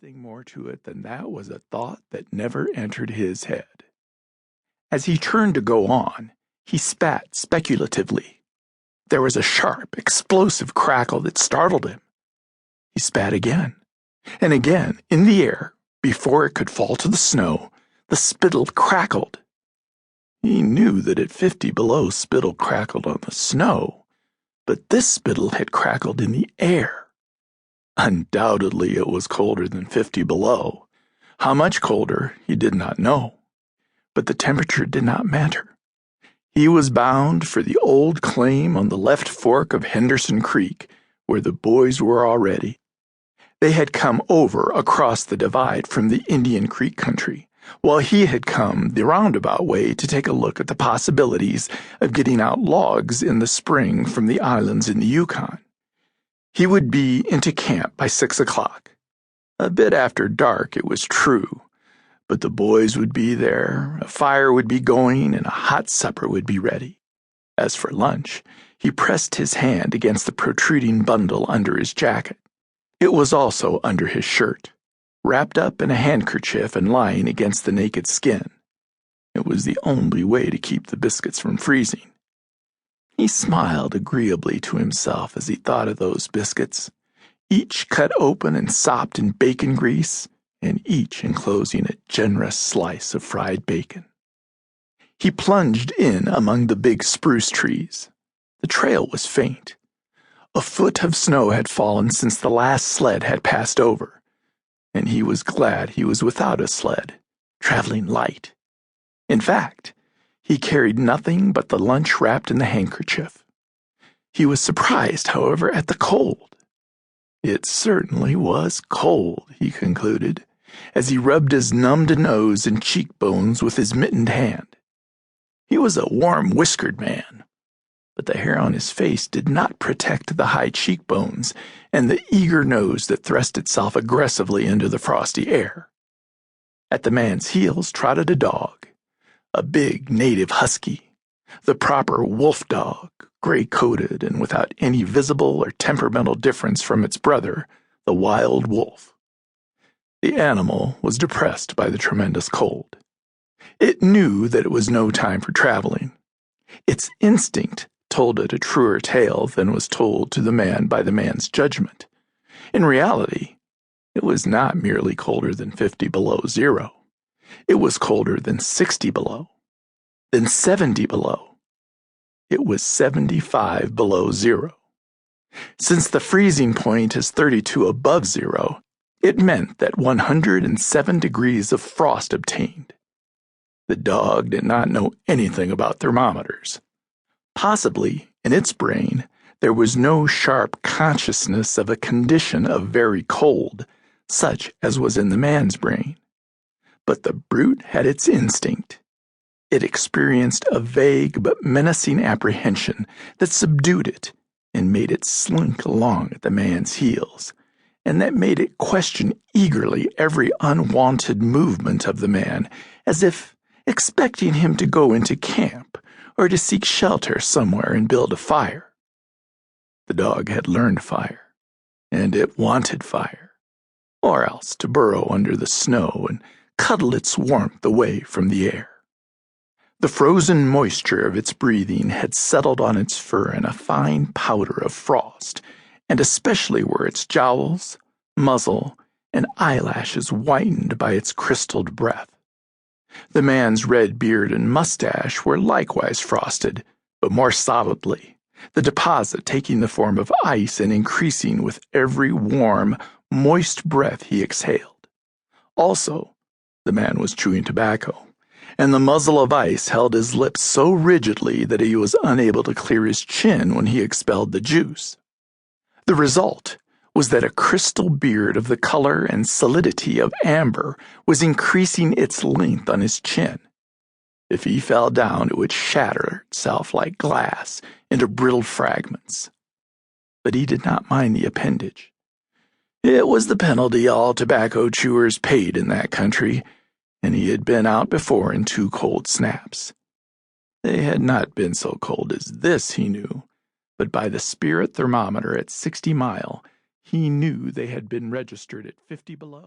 anything more to it than that was a thought that never entered his head. As he turned to go on, he spat speculatively. There was a sharp, explosive crackle that startled him. He spat again, and again, in the air, before it could fall to the snow, the spittle crackled. He knew that at 50 below spittle crackled on the snow, but this spittle had crackled in the air. Undoubtedly it was colder than 50 below. How much colder, he did not know. But the temperature did not matter. He was bound for the old claim on the left fork of Henderson Creek, where the boys were already. They had come over across the divide from the Indian Creek country, while he had come the roundabout way to take a look at the possibilities of getting out logs in the spring from the islands in the Yukon. He would be into camp by 6 o'clock. A bit after dark, it was true, but the boys would be there, a fire would be going, and a hot supper would be ready. As for lunch, he pressed his hand against the protruding bundle under his jacket. It was also under his shirt, wrapped up in a handkerchief and lying against the naked skin. It was the only way to keep the biscuits from freezing. He smiled agreeably to himself as he thought of those biscuits, each cut open and sopped in bacon grease, and each enclosing a generous slice of fried bacon. He plunged in among the big spruce trees. The trail was faint. A foot of snow had fallen since the last sled had passed over, and he was glad he was without a sled, traveling light. In fact, he carried nothing but the lunch wrapped in the handkerchief. He was surprised, however, at the cold. It certainly was cold, he concluded, as he rubbed his numbed nose and cheekbones with his mittened hand. He was a warm-whiskered man, but the hair on his face did not protect the high cheekbones and the eager nose that thrust itself aggressively into the frosty air. At the man's heels trotted a dog, a big native husky, the proper wolf dog, gray-coated and without any visible or temperamental difference from its brother, the wild wolf. The animal was depressed by the tremendous cold. It knew that it was no time for traveling. Its instinct told it a truer tale than was told to the man by the man's judgment. In reality, it was not merely colder than 50 below zero. It was colder than 60 below, then 70 below. It was 75 below zero. Since the freezing point is 32 above zero, it meant that 107 degrees of frost obtained. The dog did not know anything about thermometers. Possibly, in its brain, there was no sharp consciousness of a condition of very cold, such as was in the man's brain. But the brute had its instinct. It experienced a vague but menacing apprehension that subdued it and made it slink along at the man's heels, and that made it question eagerly every unwanted movement of the man, as if expecting him to go into camp or to seek shelter somewhere and build a fire. The dog had learned fire, and it wanted fire, or else to burrow under the snow and cuddle its warmth away from the air. The frozen moisture of its breathing had settled on its fur in a fine powder of frost, and especially were its jowls, muzzle, and eyelashes whitened by its crystalled breath. The man's red beard and mustache were likewise frosted, but more solidly, the deposit taking the form of ice and increasing with every warm, moist breath he exhaled. Also, the man was chewing tobacco, and the muzzle of ice held his lips so rigidly that he was unable to clear his chin when he expelled the juice. The result was that a crystal beard of the color and solidity of amber was increasing its length on his chin. If he fell down, it would shatter itself like glass into brittle fragments. But he did not mind the appendage. It was the penalty all tobacco chewers paid in that country, and he had been out before in 2 cold snaps. They had not been so cold as this, he knew, but by the spirit thermometer at 60 mile, he knew they had been registered at 50 below.